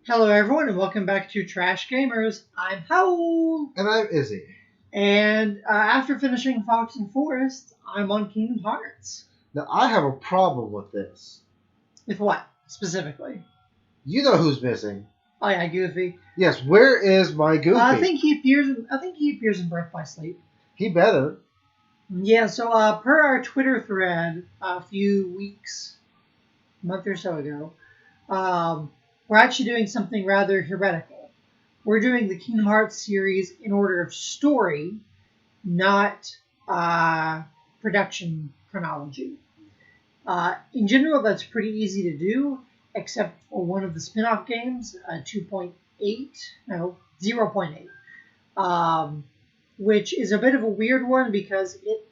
Hello, everyone, and welcome back to Trash Gamers. I'm Howl, And I'm Izzy. and after finishing Fox and Forest, I'm on Kingdom Hearts. Now, I have a problem with this. With what specifically? You know who's missing. Oh yeah, Goofy. Yes, where is my Goofy? I think he appears in Birth by Sleep. He better. Yeah. So, per our Twitter thread a month or so ago, we're actually doing something rather heretical. We're doing the Kingdom Hearts series in order of story, not production chronology. In general, that's pretty easy to do, except for one of the spin-off games, 0.8, which is a bit of a weird one because it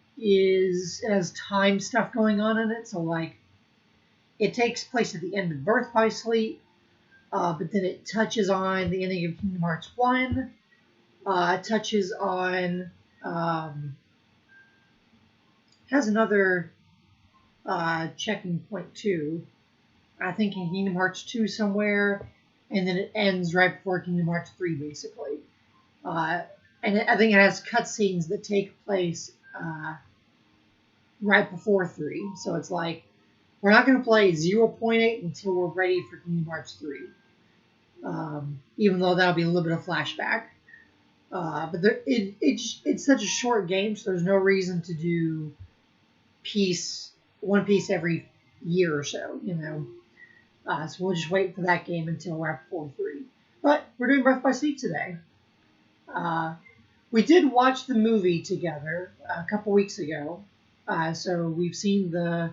has time stuff going on in it. So, like, it takes place at the end of Birth by Sleep, but then it touches on the ending of Kingdom Hearts 1. It touches on has another checking point too. I think in Kingdom Hearts 2 somewhere, and then it ends right before Kingdom Hearts 3, basically. And I think it has cutscenes that take place right before 3. So it's like, we're not going to play 0.8 until we're ready for Kingdom Hearts 3. Even though that'll be a little bit of flashback. But it's such a short game, so there's no reason to do one piece every year or so, so we'll just wait for that game until right before 3. But we're doing Breath by Sleep today. We did watch the movie together a couple weeks ago, so we've seen the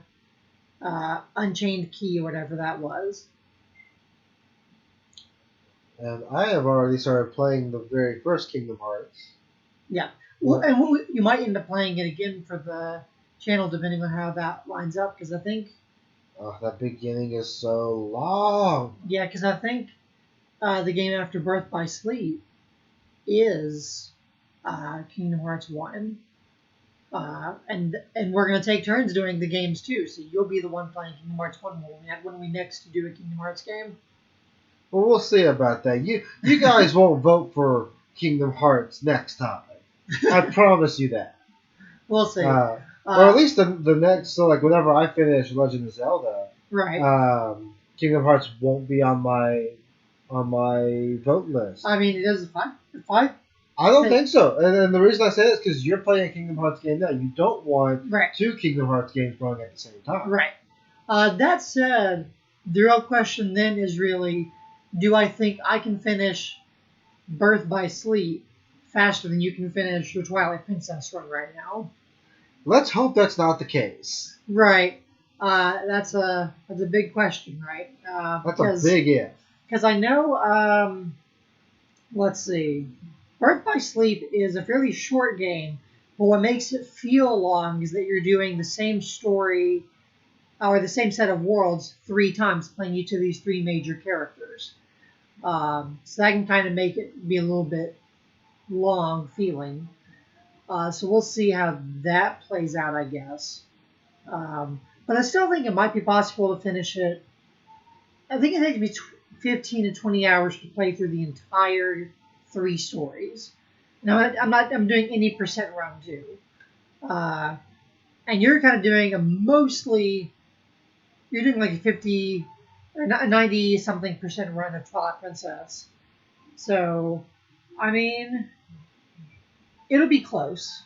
Unchained Key or whatever that was. And I have already started playing the very first Kingdom Hearts. Yeah. Well, and you might end up playing it again for the channel, depending on how that lines up, because I think... Oh, that beginning is so long. Yeah, because I think the game after Birth by Sleep is Kingdom Hearts 1. And we're going to take turns doing the games, too, so you'll be the one playing Kingdom Hearts 1 when we next do a Kingdom Hearts game. Well, we'll see about that. You guys won't vote for Kingdom Hearts next time. I promise you that. We'll see. Or at least the next, so like whenever I finish Legend of Zelda, right? Kingdom Hearts won't be on my vote list. I mean, it is fine. I don't think so, and the reason I say that is because you're playing a Kingdom Hearts game now. You don't want two Kingdom Hearts games going at the same time. Right. That said, the real question then is really, do I think I can finish Birth by Sleep faster than you can finish your Twilight Princess run right now? Let's hope that's not the case. Right. That's a big question, right? That's a big if. Because I know, let's see, Birth by Sleep is a fairly short game, but what makes it feel long is that you're doing the same story or the same set of worlds 3 times, playing each of these 3 major characters. So that can kind of make it be a little bit long feeling. So we'll see how that plays out, I guess. But I still think it might be possible to finish it. I think it takes me 15 to 20 hours to play through the entire 3 stories. Now, I'm doing any percent run too. And you're kind of doing you're doing like a 50 or 90 something percent run of Twilight Princess. So, I mean, it'll be close.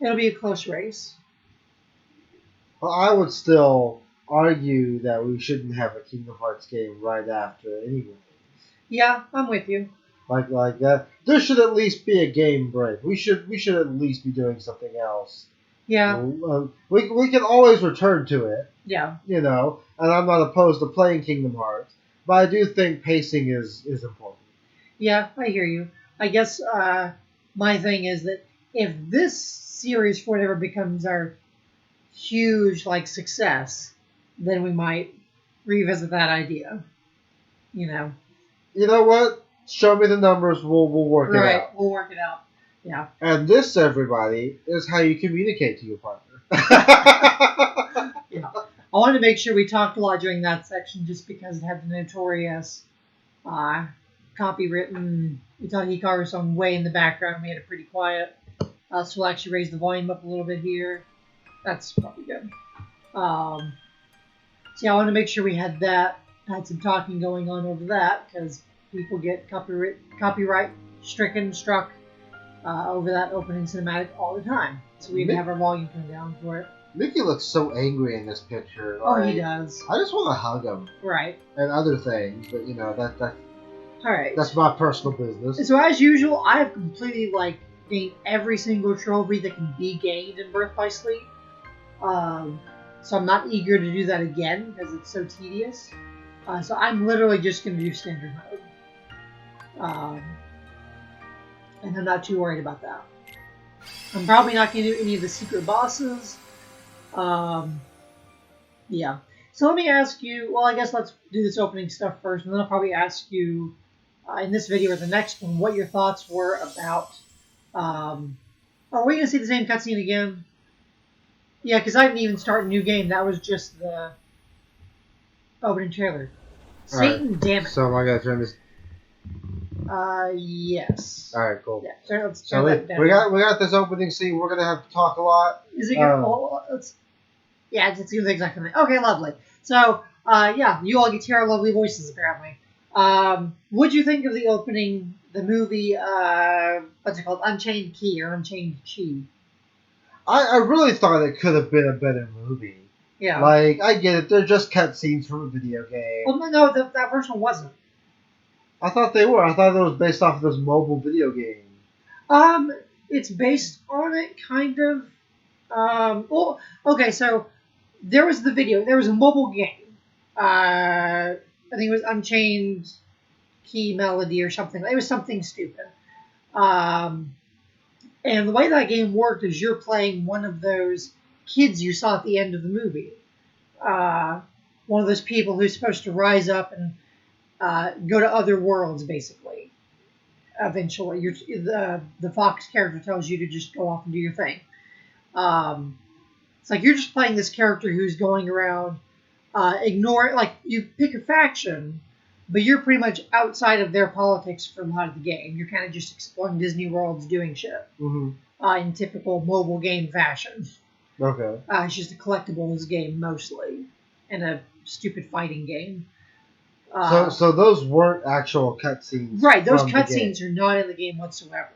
It'll be a close race. Well, I would still argue that we shouldn't have a Kingdom Hearts game right after anyway. Yeah, I'm with you. Like that. There should at least be a game break. We should at least be doing something else. Yeah. We can always return to it. Yeah. And I'm not opposed to playing Kingdom Hearts, but I do think pacing is important. Yeah, I hear you. I guess my thing is that if this series for whatever becomes our huge success, then we might revisit that idea. You know what? Show me the numbers. We'll work it out. Right, we'll work it out. Yeah. And this, everybody, is how you communicate to your partner. Yeah. I wanted to make sure we talked a lot during that section just because it had the notorious copywritten Itachi Hikaru song way in the background. We had it pretty quiet. So we'll actually raise the volume up a little bit here. That's probably good. So yeah, I want to make sure we had that. Had some talking going on over that because people get copyright struck over that opening cinematic all the time. So we have our volume turned down for it. Mickey looks so angry in this picture. Oh, he does. I just want to hug him. Right. And other things, but that's all right. That's my personal business. So as usual, I have completely gained every single trophy that can be gained in Birth by Sleep. So I'm not eager to do that again because it's so tedious. So I'm literally just going to do standard mode. And I'm not too worried about that. I'm probably not going to do any of the secret bosses. Yeah. So let me ask you, well, I guess let's do this opening stuff first, and then I'll probably ask you in this video or the next one what your thoughts were about... are we going to see the same cutscene again? Yeah, because I didn't even start a new game. That was just the opening trailer. Satan, right. Damn it. So am I going to turn this... yes. All right, cool. Yeah, let's turn that down. we got this opening scene. We're gonna have to talk a lot. Is it good? Yeah, it's gonna take exactly. Okay, lovely. So, yeah, you all get to hear our lovely voices apparently. What'd you think of the opening, the movie? What's it called? Unchained Key or Unchained Chi? I really thought it could have been a better movie. Yeah. I get it. They're just cutscenes from a video game. Well, no, that first one wasn't. I thought they were. I thought it was based off of this mobile video game. It's based on it, kind of. Well, okay, so there was the video. There was a mobile game. I think it was Unchained Key Melody or something. It was something stupid. And the way that game worked is you're playing one of those kids you saw at the end of the movie. One of those people who's supposed to rise up and go to other worlds, basically. Eventually, the Fox character tells you to just go off and do your thing. It's like you're just playing this character who's going around, you pick a faction, but you're pretty much outside of their politics for a lot of the game. You're kind of just exploring Disney worlds, doing shit in typical mobile game fashion. Okay. It's just a collectibles game mostly, and a stupid fighting game. So those weren't actual cutscenes. Right, those cutscenes are not in the game whatsoever.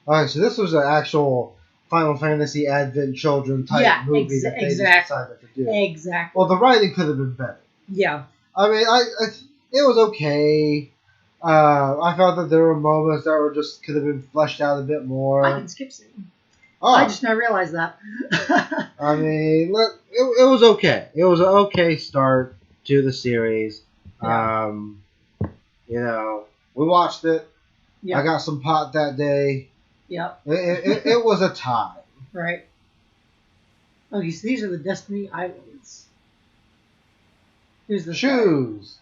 Alright, so this was an actual Final Fantasy Advent Children type movie that they just decided to do. Exactly. Well, the writing could have been better. Yeah. I mean, it was okay. I felt that there were moments that could have been fleshed out a bit more. I can skip scene. Oh. I just now realized that. I mean, it was okay. It was an okay start to the series. Yeah. We watched it. Yep. I got some pot that day. Yep. It was a time. Right. Okay, so these are the Destiny Islands. Who's the Shoes.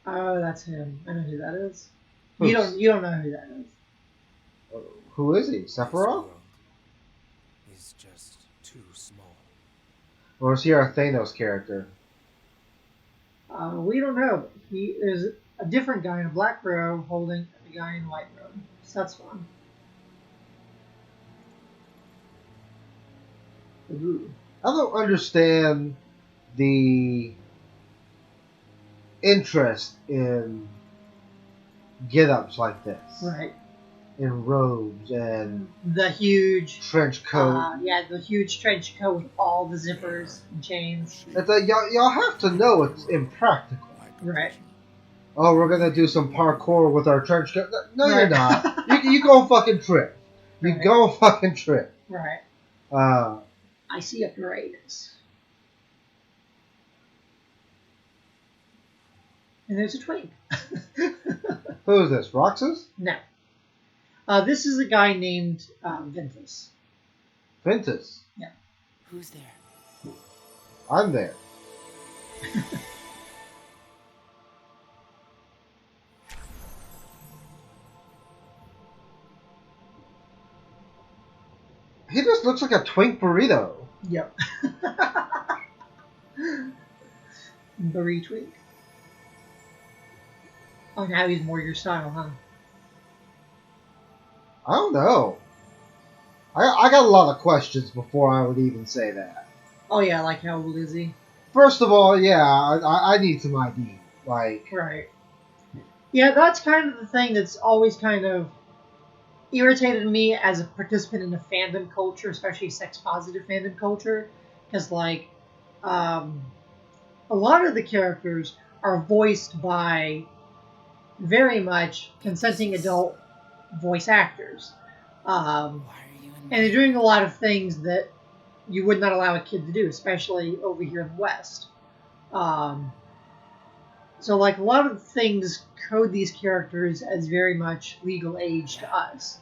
Guy? Oh, that's him. I know who that is. You don't know who that is. Who is he? Sephiroth? He's just too small. Or is he our Thanos character? We don't know. There's a different guy in a black robe holding a guy in a white robe. So that's fun. Ooh. I don't understand the interest in get-ups like this. Right. In robes and the huge trench coat. The huge trench coat with all the zippers and chains. It's like y'all have to know it's impractical. Right. Oh, we're gonna do some parkour with our trench coat. No, right. You're not. you go fucking trip. You go fucking trip. Right. I see a parade. And there's a twink. Who is this? Roxas? No. This is a guy named Ventus. Ventus? Yeah. Who's there? I'm there. He just looks like a twink burrito. Yep. Burrito twink. Oh, now he's more your style, huh? I don't know. I got a lot of questions before I would even say that. Oh yeah, like how old is he? First of all, yeah, I need some ID. Like, right. Yeah, that's kind of the thing that's always kind of irritated me as a participant in the fandom culture, especially sex-positive fandom culture, because like, a lot of the characters are voiced by very much consenting adult voice actors. And they're doing a lot of things that you would not allow a kid to do, especially over here in the West. So, like, a lot of things code these characters as very much legal age to us.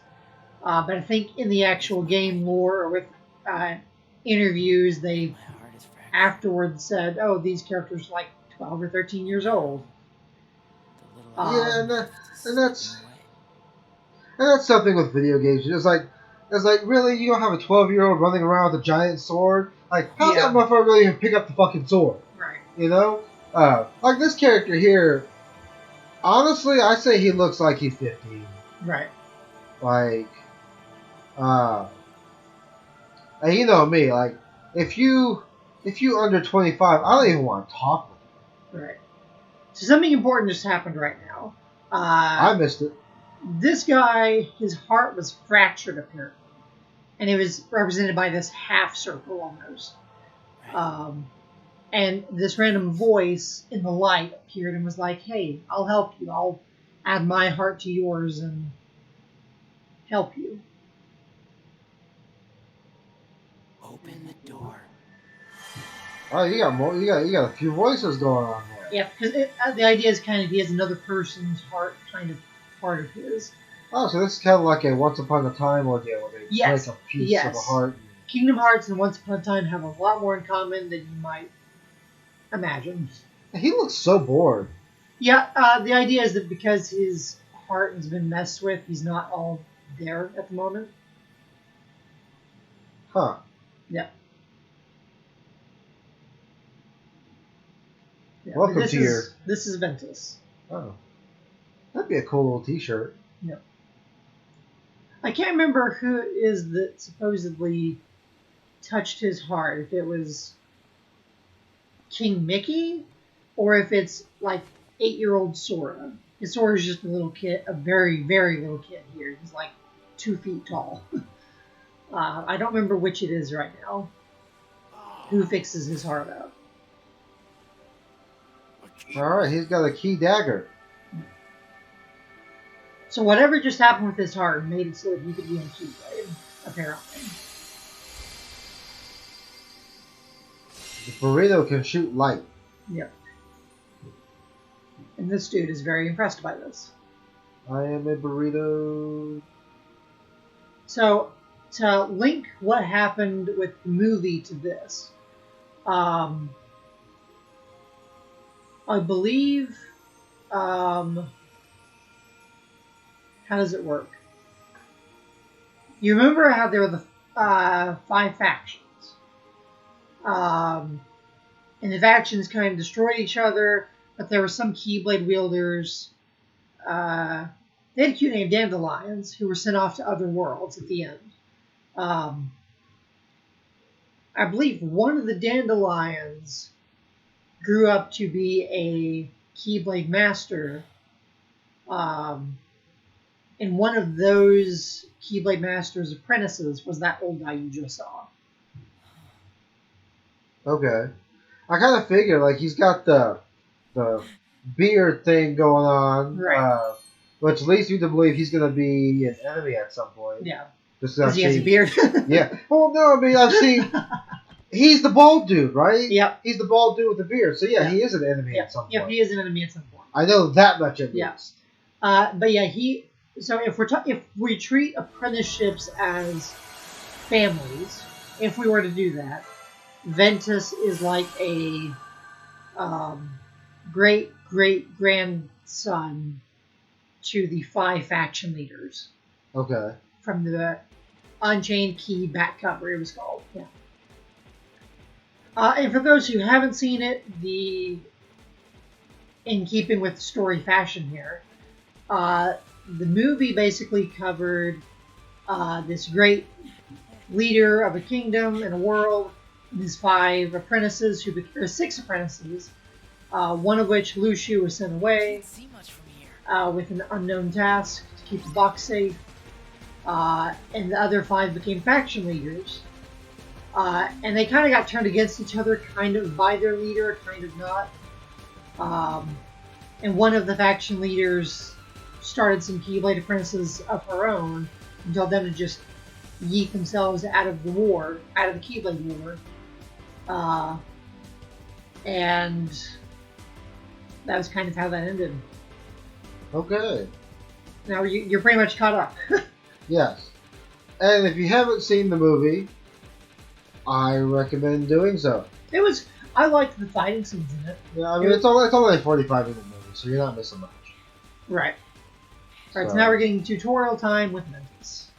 But I think in the actual game lore or with interviews, they afterwards said, oh, these characters are like 12 or 13 years old. Yeah, and that's something with video games. It's like really, you don't have a 12-year-old running around with a giant sword. Like, how's that motherfucker really even pick up the fucking sword? Right. You know, like this character here. Honestly, I say he looks like he's 15. Right. Like, and you know me. Like, if you under 25, I don't even want to talk with you. Right. So something important just happened right now. I missed it. This guy, his heart was fractured apparently, and it was represented by this half circle almost. And this random voice in the light appeared and was like, "Hey, I'll help you. I'll add my heart to yours and help you." Open the door. Oh, you got more. You got a few voices going on there. Yeah, because the idea is kind of he has another person's heart kind of part of his. Oh, so this is kind of like a Once Upon a Time ordeal where they Yes. break a piece of a heart. Kingdom Hearts and Once Upon a Time have a lot more in common than you might imagine. He looks so bored. Yeah, the idea is that because his heart has been messed with, he's not all there at the moment. Huh. Yeah. Welcome to your... This is Ventus. Oh. That'd be a cool little t-shirt. Yep. I can't remember who it is that supposedly touched his heart. If it was King Mickey, or if it's like 8-year-old Sora. Because Sora's just a little kid, a very, very little kid here. He's like 2 feet tall. I don't remember which it is right now. Who fixes his heart up? Alright, he's got a key dagger. So whatever just happened with his heart made it so that he could be in Keyblade, apparently. The burrito can shoot light. Yep. And this dude is very impressed by this. I am a burrito. So, to link what happened with the movie to this, I believe, how does it work? You remember how there were the 5 factions? And the factions kind of destroyed each other, but there were some Keyblade wielders. They had a cute name, Dandelions, who were sent off to other worlds at the end. I believe one of the Dandelions grew up to be a Keyblade master. And one of those Keyblade master's apprentices was that old guy you just saw. Okay. I kind of figured, like, he's got the beard thing going on. Right. Which leads you to believe he's going to be an enemy at some point. Yeah. Because he has a beard. Yeah. Well, no, I mean, I've seen... He's the bald dude, right? Yep. He's the bald dude with the beard. So, yeah, he is an enemy at some point. Yeah, he is an enemy at some point. I know that much at least. But yeah, so if we treat apprenticeships as families, if we were to do that, Ventus is like a great-great-grandson to the 5 faction leaders. Okay. From the Unchained Key back cover, it was called. Yeah. And for those who haven't seen it, the in keeping with story fashion here, the movie basically covered this great leader of a kingdom and a world, and his 5 apprentices, or 6 apprentices, one of which, Luciu, was sent away with an unknown task to keep the box safe, and the other 5 became faction leaders. And they kind of got turned against each other, kind of by their leader, kind of not. And one of the faction leaders started some Keyblade apprentices of her own, and told them to just yeet themselves out of the war, out of the Keyblade war. And that was kind of how that ended. Okay. Now you're pretty much caught up. Yes. And if you haven't seen the movie, I recommend doing so. I liked the fighting scenes in it. Yeah, I mean, it's only a 45-minute movie, so you're not missing much. Right. Alright, so now we're getting tutorial time with Ventus.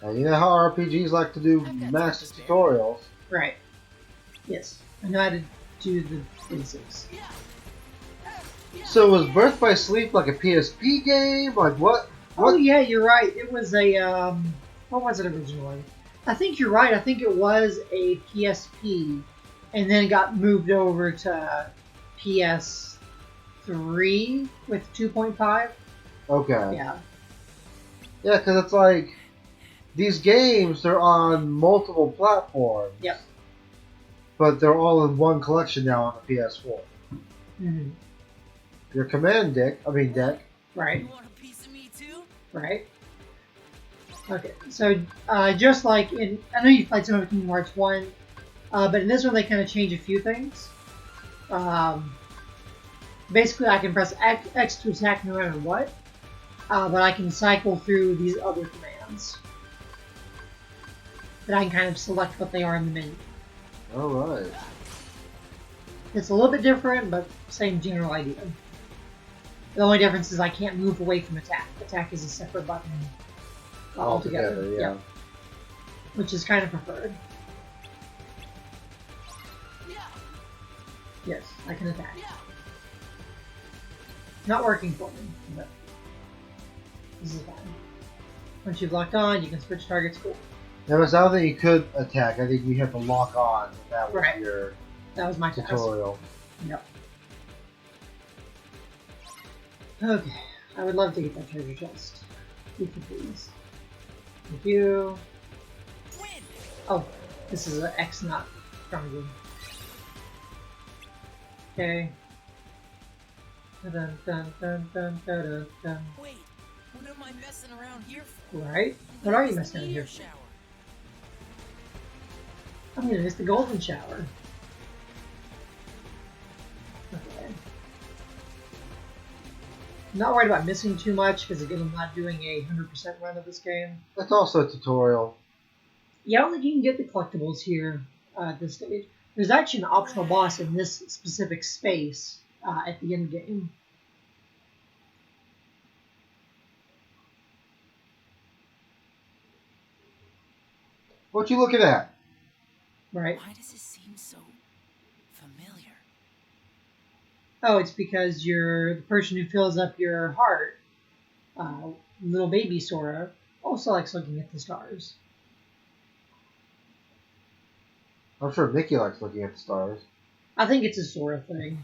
And you know how RPGs like to do massive tutorials. Right. Yes. I know how to do the basics. So was Birth by Sleep like a PSP game? Like what? Oh yeah, you're right. It was a what was it originally? I think you're right. I think it was a PSP, and then it got moved over to PS3 with 2.5. Okay. Yeah. Yeah, because it's like these games, they're on multiple platforms. Yep. But they're all in one collection now on the PS4. Mm-hmm. Your command deck. Right. You want a piece of me too? Right. Okay, so just like in, I know you've played some of Kingdom Hearts 1, but in this one they kind of change a few things. Basically, I can press X to attack no matter what, but I can cycle through these other commands. But I can kind of select what they are in the menu. Alright. It's a little bit different, but same general idea. The only difference is I can't move away from attack. Attack is a separate button altogether. Yeah. Which is kind of preferred. Yes, I can attack. Not working for me, but this is fine. Once you've locked on, you can switch targets. Cool. Yeah, but I don't think you could attack. I think you have to lock on. That was Right. your That was my tutorial. Yep. Okay, I would love to get that treasure chest. If you please. Thank you. Oh, this is an X not from you. Okay. Dun, dun, dun, dun, dun, dun, dun. Wait, what am I messing around here for? Right? What are you messing around here for? Shower. I'm gonna miss the golden shower. Okay. I'm not worried about missing too much because again I'm not doing a 100% run of this game. That's also a tutorial. Yeah, I don't think you can get the collectibles here at this stage. There's actually an optional boss in this specific space at the end game. What you looking at? Right. Why does it seem so familiar? Oh, it's because you're the person who fills up your heart, little baby Sora, also likes looking at the stars. I'm sure Mickey likes looking at the stars. I think it's a Sora thing.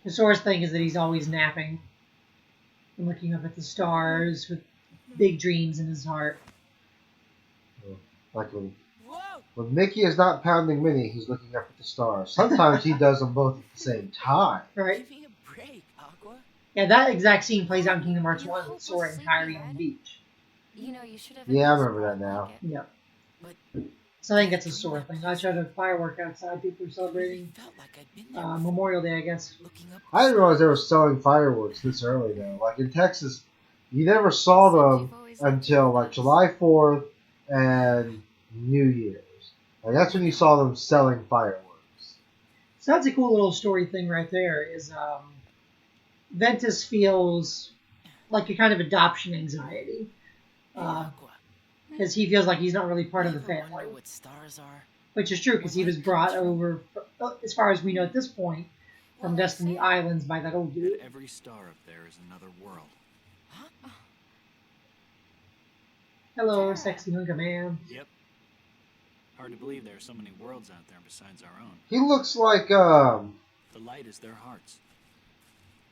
The Sora's thing is that he's always napping and looking up at the stars with big dreams in his heart. Like when Whoa! When Mickey is not pounding Minnie, he's looking up at the stars. Sometimes he does them both at the same time. Right? Give me a break, Aqua. Yeah, that exact scene plays out in Kingdom Hearts 1 with Sora and Kairi on the beach. You know, you should have. Yeah, I remember that now. Yep. But So I think it's a Sora thing. I tried a firework outside. People are celebrating felt like I'd been there Memorial Day, I guess. looking up. I didn't realize they were selling fireworks this early, though. Like in Texas, you never saw them until like July 4th and New Year's. Like that's when you saw them selling fireworks. So that's a cool little story thing right there. Is Ventus feels like a kind of adoption anxiety Aqua. because he feels like he's not really part of the Ever family, wonder what stars are? which is true because he was brought over. As far as we know at this point, from Destiny Islands by that old dude. And every star up there is another world. Hello, sexy hunk of man. Yep. Hard to believe there are so many worlds out there besides our own. He looks like The light is their hearts.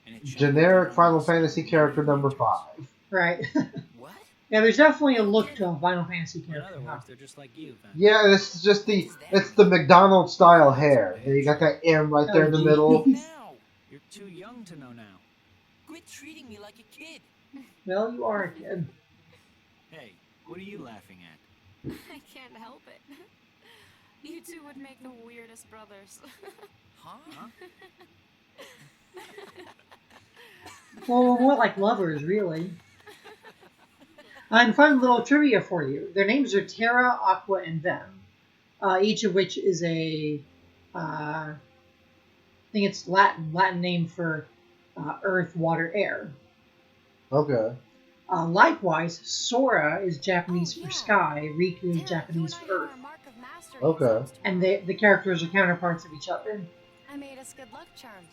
And it generic Final Fantasy character number 5. Right. What? Yeah, there's definitely a look to a Final Fantasy In character. other words, they're just like you, Van. Yeah, it's just it's the McDonald's style hair. And you got that M right there in the middle. Now, you're too young to know now. Quit treating me like a kid. Well, you are a kid. Hey, what are you laughing at? I can't help it. You two would make the weirdest brothers. Huh? Well, more like lovers, really. And fun little trivia for you. Their names are Terra, Aqua, and Them. Each of which is I think it's Latin name for earth, water, air. Okay. Likewise, Sora is Japanese for sky, Riku is Japanese for earth. Okay. And the characters are counterparts of each other. I made us good luck charms.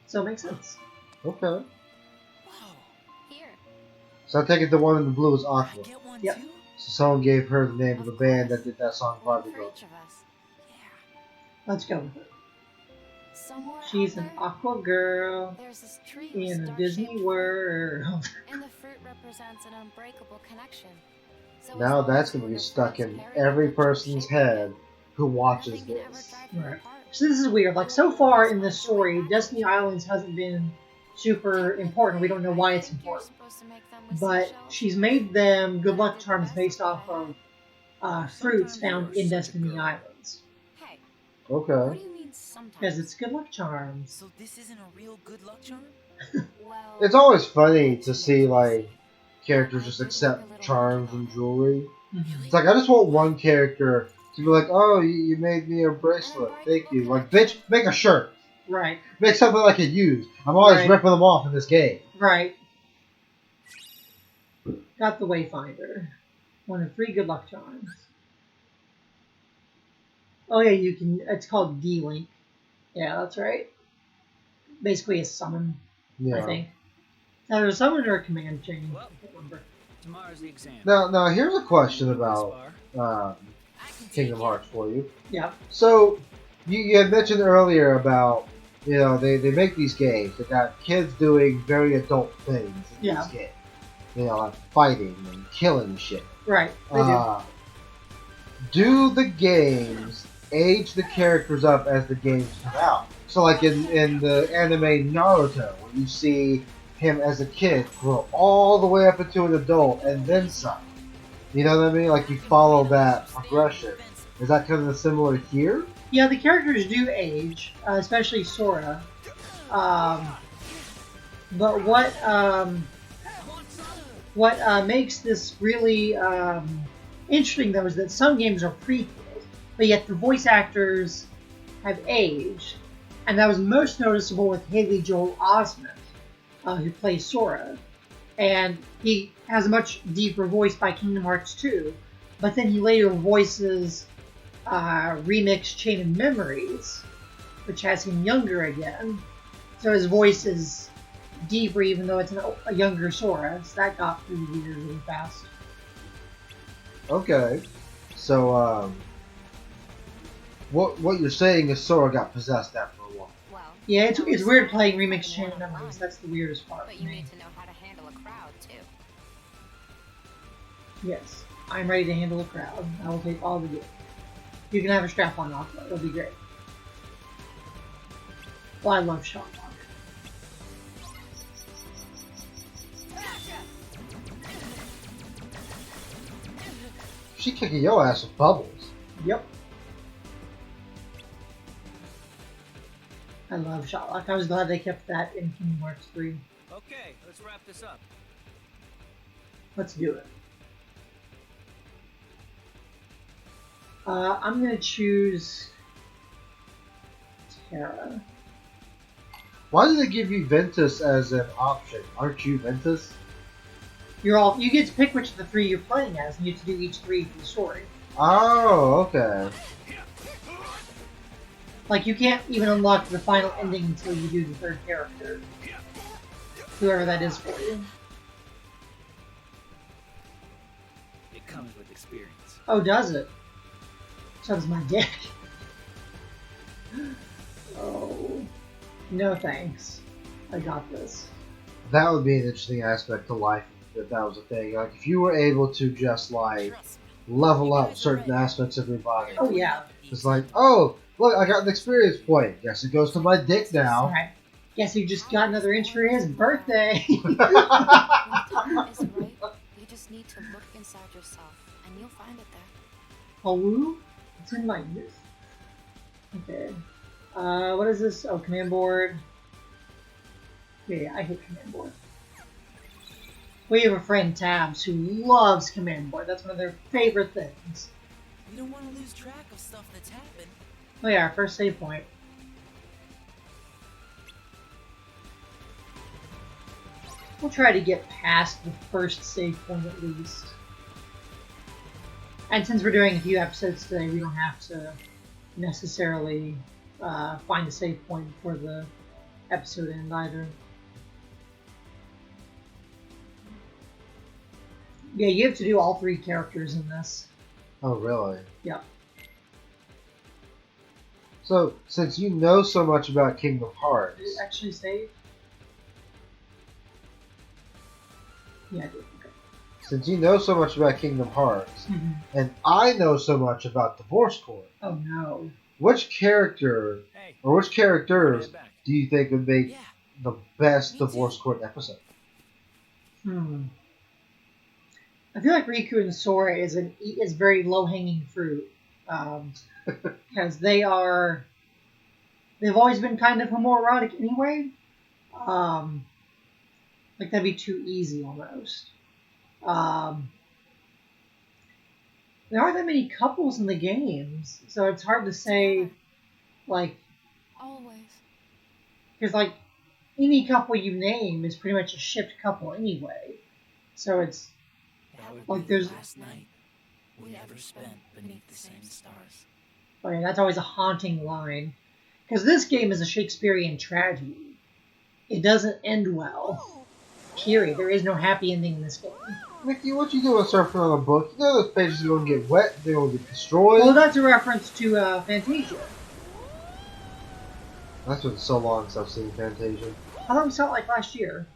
So it makes sense. Okay. Whoa. Here. So I take it the one in the blue is I Aqua. get one Yep. too? So someone gave her the name of the band that did that song One Barbie for Girl. each of us. Yeah. Let's go with it. Somewhere She's out an there, aqua girl there's this tree with in a star-shaped Disney fruit, world. and the fruit represents an unbreakable connection. So as Now long that's as going to one be of stuck friends in carry every the picture person's shaped like head it, who watches nothing can ever this. drive them Right. apart. So this is weird. Like, so far in this story, Destiny Islands hasn't been super important. We don't know why it's Think you're important. supposed to make them with But seashells? she's made them good luck charms based off of fruits found in Destiny Islands. Hey, Okay. what do you mean sometimes? Because it's good luck charms. So this isn't a real good luck charm? Well, It's always funny to see, like, characters just accept charms and jewelry. It's like, I just want one character to be like, oh, you made me a bracelet. Thank you. Like, bitch, make a shirt. Right, Make something I can use. I'm always Right. ripping them off in this game. right. Got the Wayfinder. One of 3 good luck charms. Oh yeah, you can. It's called D-Link. Yeah, that's right. Basically a summon, I Yeah. think. Now there's a summon or a command chain. Well. I can't remember. Tomorrow's the exam. Now, here's a question This about far. um, Kingdom Hearts for you. Yeah. So, you had mentioned earlier about, they make these games. They got kids doing very adult things in Yeah. these games. Like fighting and killing shit. Right. They do. Do the games age the characters up as the games come out? So, like in the anime Naruto, where you see him as a kid grow all the way up into an adult and then some. You know what I mean? Like, you follow that progression. Is that kind of similar here? Yeah, the characters do age, especially Sora. But what makes this really interesting, though, is that some games are prequels, but yet the voice actors have aged. And that was most noticeable with Haley Joel Osment, who plays Sora. And he has a much deeper voice by Kingdom Hearts 2, but then he later voices Remix Chain of Memories, which has him younger again. So his voice is deeper, even though it's a younger Sora. So that got through the years really fast. Okay. So, what you're saying is Sora got possessed after a while. well, Yeah, it's you know, weird some playing people Remix can Chain of handle Memories. one, That's the weirdest part but for you me. need to know how to handle a crowd too. Yes, I'm ready to handle a crowd. I will take all the gear. You can have a strap-on off, though. It'll be great. Well, I love Shot Lock. She kicking your ass with bubbles. Yep. I love Shot Lock. I was glad they kept that in Kingdom Hearts 3. Okay, let's wrap this up. Let's do it. I'm gonna choose Terra. Why did they give you Ventus as an option? Aren't you Ventus? You get to pick which of the 3 you're playing as, and you get to do each 3 for the story. Oh, okay. Like, you can't even unlock the final ending until you do the third character. Whoever that is for you. It comes with experience. Oh, does it? So does my dick. Oh. No thanks. I got this. That would be an interesting aspect to life if that was a thing. Like, if you were able to just, like, level up certain aspects of your body. Oh, yeah. It's like, oh, look, I got an experience point. Guess it goes to my dick now. Alright. Guess he just got another inch for his birthday. When time is right, you just need to look inside yourself, and you'll find it there. Oh, it's in my youth. Okay. What is this? Oh, command board. Yeah, I hate command board. We have a friend, Tabs, who loves command board. That's one of their favorite things. We don't want to lose track of stuff that's happened. Oh yeah, our first save point. We'll try to get past the first save point at least. And since we're doing a few episodes today, we don't have to necessarily find a save point for the episode end either. Yeah, you have to do all 3 characters in this. Oh, really? Yep. So, since you know so much about Kingdom Hearts... Did it actually save? Yeah, I did. Okay. Since you know so much about Kingdom Hearts, and I know so much about Divorce Court, Oh no. which character, Hey, or which characters head back. do you think would make Yeah. the best Me too. Divorce Court episode? I feel like Riku and Sora is very low hanging fruit, because they've always been kind of homoerotic anyway. Like that'd be too easy almost. There aren't that many couples in the games, so it's hard to say, like, Always. because like any couple you name is pretty much a shipped couple anyway. So it's That would Like, be there's- the last night we ever spent beneath the same stars. oh yeah, that's always a haunting line. Because this game is a Shakespearean tragedy. It doesn't end well. Period. There is no happy ending in this game. Mickey, what you doing surfing on a book? You know those pages are going to get wet, they're going to get destroyed. Well, that's a reference to Fantasia. That's been so long since I've seen Fantasia. I thought we saw it like last year.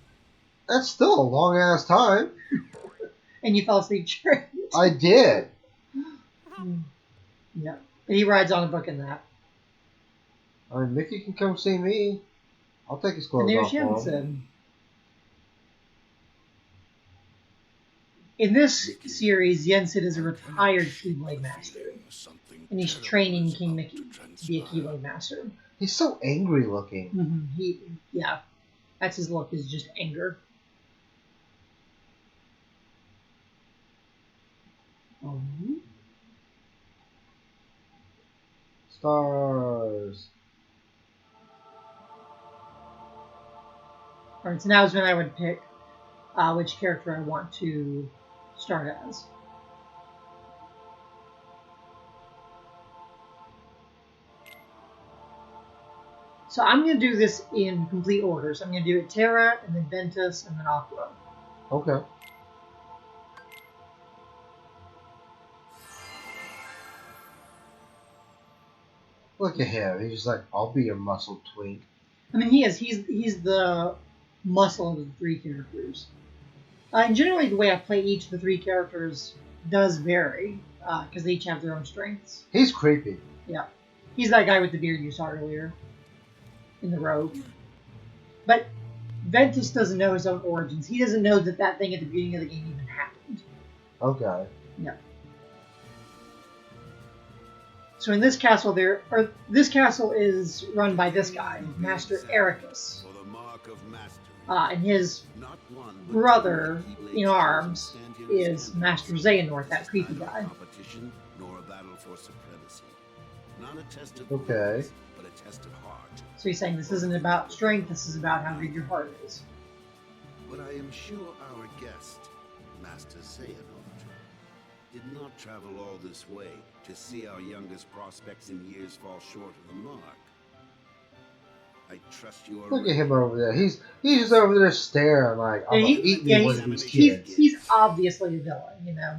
That's still a long ass time. And you fell asleep during it. I did. Yeah. And he rides on a book in that. I mean, Mickey can come see me. I'll take his clothes And off there's for him. Jensen. In this series, Jensen is a retired Keyblade Master. And he's training King Mickey to be a Keyblade Master. He's so angry looking. Yeah. That's his look, is just anger. Stars. Alright, so now is when I would pick which character I want to start as. So I'm going to do this in complete order. So I'm going to do it Terra, and then Ventus, and then Aqua. Okay. Look at him. He's just like, I'll be your muscle twink. I mean, he is. He's the muscle of the 3 characters. And generally, the way I play each of the 3 characters does vary, because they each have their own strengths. He's creepy. Yeah. He's that guy with the beard you saw earlier. In the robe. But Ventus doesn't know his own origins. He doesn't know that that thing at the beginning of the game even happened. Okay. Yeah. So in this castle, this castle is run by this guy, Master Ericus. And his brother in arms is Master Xehanort, that creepy guy. Okay. So he's saying this isn't about strength, this is about how big your heart is. But I am sure our guest, Master Xehanort, did not travel all this way to see our youngest prospects in years fall short of the mark. I trust you Look at already. him over there. He's just over there staring like, I'm gonna eat me one of these kids. He's obviously a villain, you know.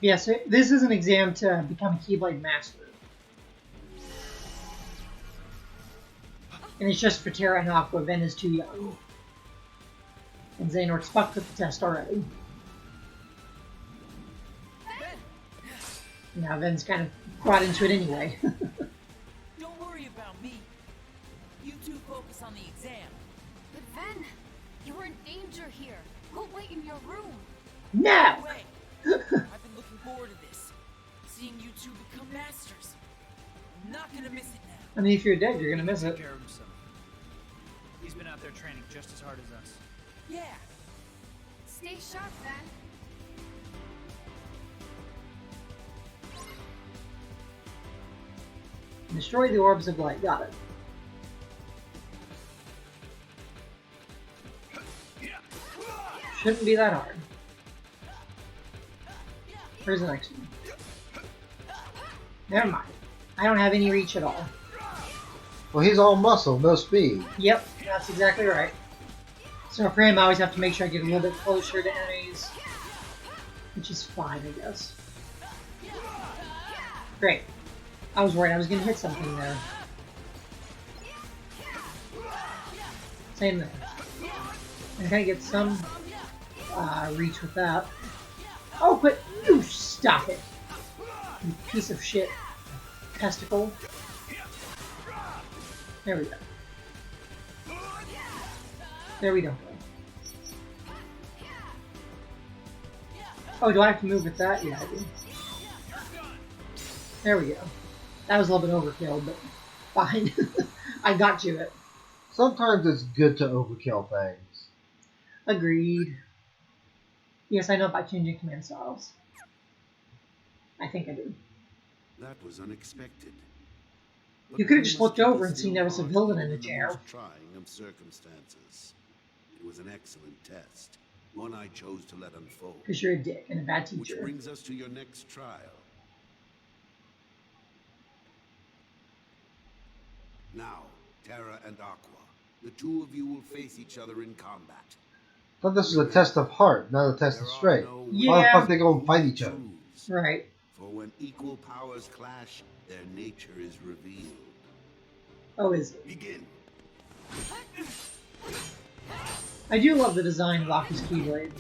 Yeah, so this is an exam to become a Keyblade Master. And it's just for Terra and Aqua. Ven is too young. And Xehanort's fucked with the test already. Now Ven's kind of brought into it anyway. Don't worry about me. You two focus on the exam. But Ven, you're in danger here. Go wait in your room. No! Wait. I've been looking forward to this. Seeing you two become masters. I'm not gonna miss it now. I mean, if you're dead, you're gonna miss Take it. care of himself. He's been out there training just as hard as us. Yeah. Stay sharp, Ven. Destroy the orbs of light. Got it. Shouldn't be that hard. Where's the next one? Never mind. I don't have any reach at all. Well, he's all muscle, no speed. Yep, that's exactly right. So for him, I always have to make sure I get a little bit closer to enemies. Which is fine, I guess. Great. I was worried I was going to hit something there. Same there. I gotta get some reach with that. Oh, but you stop it! You piece of shit. Testicle. There we go. There we go. Oh, do I have to move with that? Yeah, I do. There we go. That was a little bit overkill, but fine. I got you it. Sometimes it's good to overkill things. Agreed. Yes, I know about changing command styles. I think I do. That was unexpected. You could have just looked over and seen there was a villain in the chair. Trying of circumstances. It was an excellent test. One I chose to let unfold. Because you're a dick and a bad Which teacher. brings us to your next trial. Now, Terra and Aqua. The two of you will face each other in combat. I thought this was a test of heart, not a test of strength. Why the Yeah. fuck they go and fight each other? Right. For when equal powers clash, their nature is revealed. Oh, is it? Begin. I do love the design of Aki's Keyblade.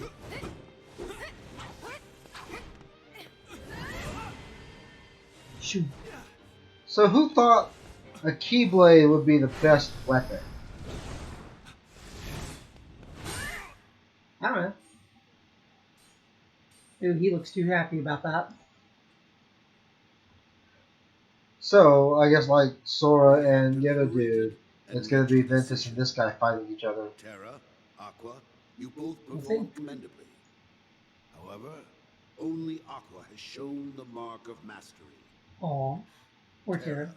Shoot. So who thought a Keyblade would be the best weapon? I don't know. Dude, he looks too happy about that. So, I guess like Sora and the other dude, it's gonna be Ventus and this guy fighting each other. Terra, Aqua, you both Let's performed see. commendably. However, only Aqua has shown the mark of mastery. Aw. Or Terra.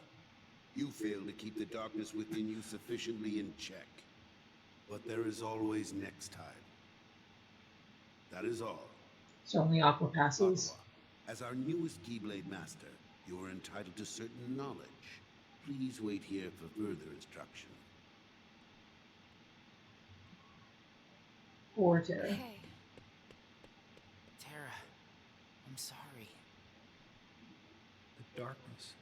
You fail to keep the darkness within you sufficiently in check. But there is always next time. That is all. So only Aqua passes. Aqua, as our newest Keyblade Master, you are entitled to certain knowledge. Please wait here for further instruction. Or Terra. Okay. Terra, I'm sorry. The darkness.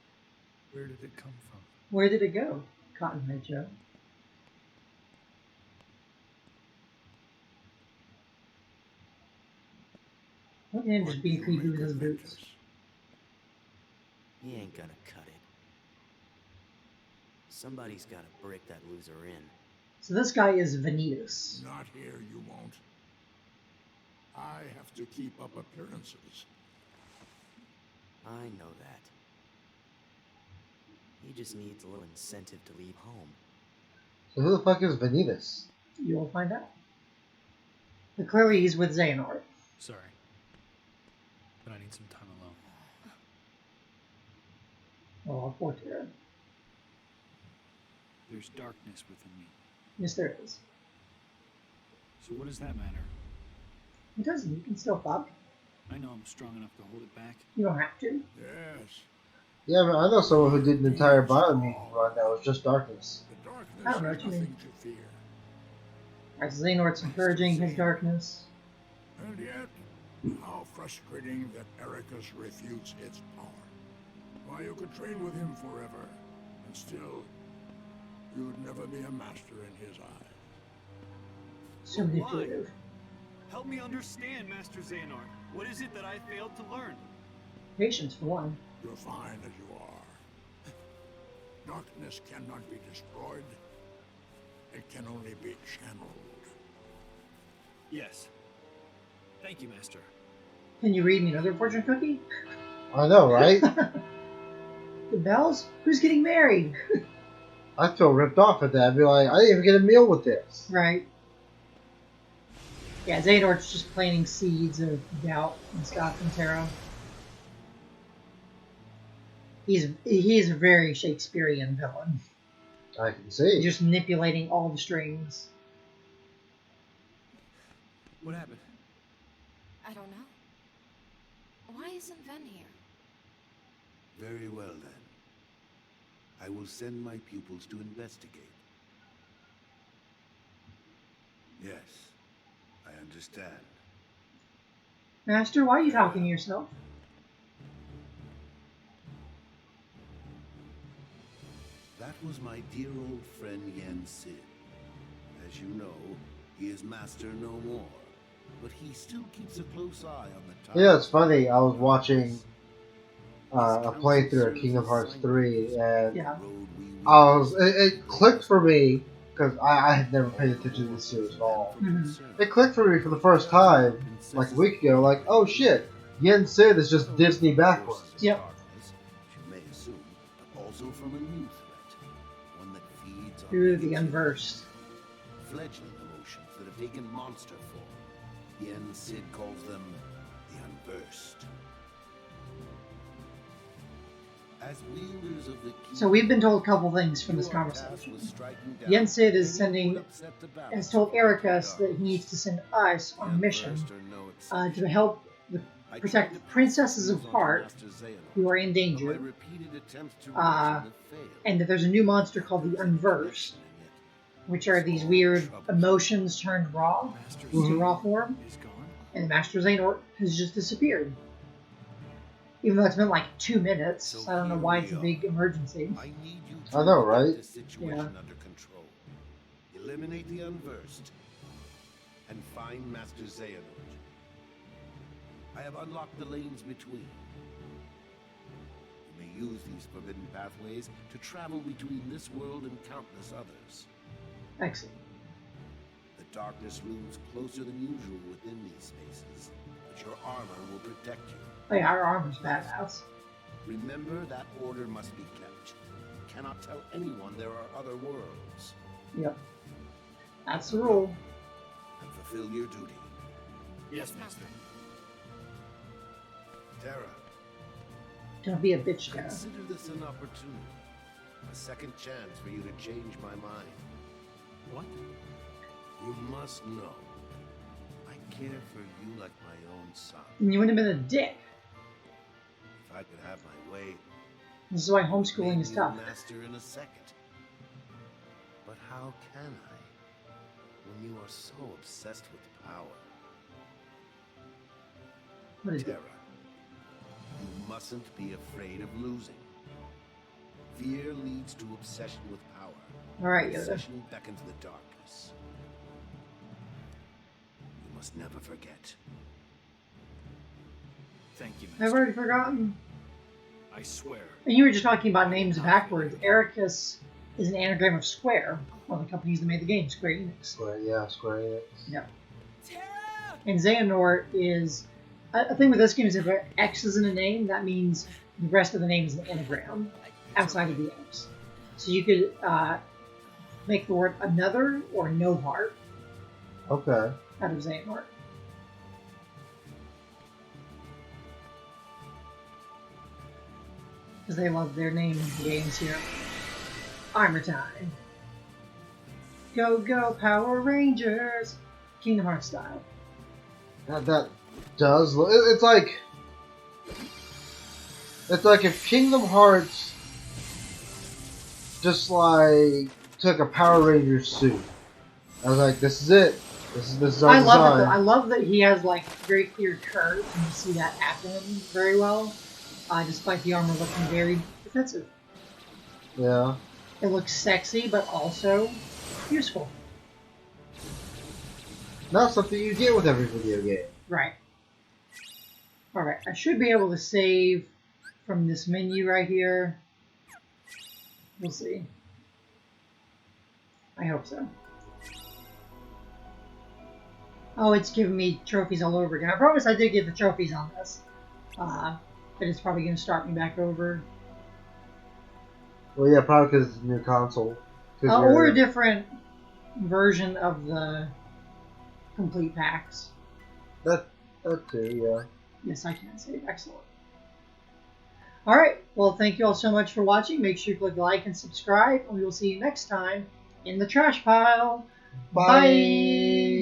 Where did it come from? Where did it go? Cottonhead Joe. Look at him just being creepy with his boots. He ain't gonna cut it. Somebody's gotta break that loser in. So this guy is Vanitas. Not here, you won't. I have to keep up appearances. I know that. He just needs a little incentive to leave home. So who the fuck is Vanitas? You will find out. But clearly he's with Xehanort. Sorry. But I need some time alone. Oh, poor Terra. There's darkness within me. Yes, there is. So what does that matter? It doesn't. You can still fuck. I know I'm strong enough to hold it back. You don't have to. Yes. Yeah, but I know someone who did an entire biomutant run that was just darkness. The darkness I don't know is what you mean. nothing to fear. As Xehanort's encouraging his darkness. And yet, how frustrating that Ericus refutes its power. Why, you could train with him forever, and still, you'd never be a master in his eyes. So manipulative. Help me understand, Master Xehanort. What is it that I failed to learn? Patience, for one. You're fine as you are. Darkness cannot be destroyed. It can only be channeled. Yes. Thank you, Master. Can you read me another fortune cookie? I know, right? The bells? Who's getting married? I feel ripped off at that. I'd be like, I didn't even get a meal with this. Right. Yeah, Xehanort's just planting seeds of doubt and stuff in Terra. He's a very Shakespearean villain. I can see. Just manipulating all the strings. What happened? I don't know. Why isn't Ven here? Very well then. I will send my pupils to investigate. Yes, I understand. Master, why are you talking to yourself? That was my dear old friend Yen Sid. As you know, he is master no more, but he still keeps a close eye on the time. Yeah, it's funny. I was watching a playthrough of Kingdom Hearts 3, and Yeah. it clicked for me because I had never paid attention to this series at all. Mm-hmm. It clicked for me for the first time like a week ago. Like, oh shit, Yen Sid is just Disney backwards. Yep. You may assume, but also from a new threat, one that feeds on Through the unversed. fledgling emotions that have taken monster form. Yen Sid calls them the unversed. As wielders of the key, So we've been told a couple things from this conversation. Yen Sid is has told Ericus that he needs to send us on a mission to help protect the princesses of Heart who are in danger, and that there's a new monster called the Unversed, which are these weird emotions turned raw into raw form, He's gone? and Master Xehanort has just disappeared. Even though it's been like 2 minutes, I don't know why it's a big emergency. I need you I know, get right? this situation Yeah. under control. Eliminate the unversed and find Master Xehanort. I have unlocked the lanes between. You may use these forbidden pathways to travel between this world and countless others. Excellent. The darkness looms closer than usual within these spaces, but your armor will protect you. Oh yeah, our armor's badass. Remember that order must be kept. You cannot tell anyone there are other worlds. Yep. That's the rule. And fulfill your duty. Yes, Master. Terra, Don't be a bitch, Terra. consider this an opportunity. A second chance for you to change my mind. What? You must know. I care for you like my own son. And you wouldn't have been a dick. If I could have my way, This is why homeschooling make is you tough. master in a second. But how can I when you are so obsessed with power? What is it? Terra, you mustn't be afraid of losing. Fear leads to obsession with power. Alright, Yoda. Obsession beckons the darkness. You must never forget. Thank you, I've Master. already forgotten. I swear. And you were just talking about names backwards. Ericus is an anagram of Square, one of the companies that made the game, Square Enix. Square Enix. Yep. Terra! And Xehanort is... A thing with this game is if an X is in a name, that means the rest of the name is an anagram outside of the X. So you could make the word another or no heart Okay. out of Xehanort. Because they love their name games here. Armor time. Go, go, Power Rangers! Kingdom Hearts style. That does look. It's like if Kingdom Hearts just like took a Power Ranger suit. I was like, this is it. This is our I love it. design. Though. I love that he has like very clear curves, and you see that abdomen very well, despite the armor looking very defensive. Yeah. It looks sexy, but also useful. Not something you get with every video game. Right. Alright, I should be able to save from this menu right here. We'll see. I hope so. Oh, it's giving me trophies all over again. I promise I did get the trophies on this. But it's probably going to start me back over. Well, yeah, probably because it's a new console. Or a different version of the complete packs. That too, yeah. Yes, I can save. Excellent. Alright, well, thank you all so much for watching. Make sure you click like and subscribe, and we will see you next time in the trash pile. Bye.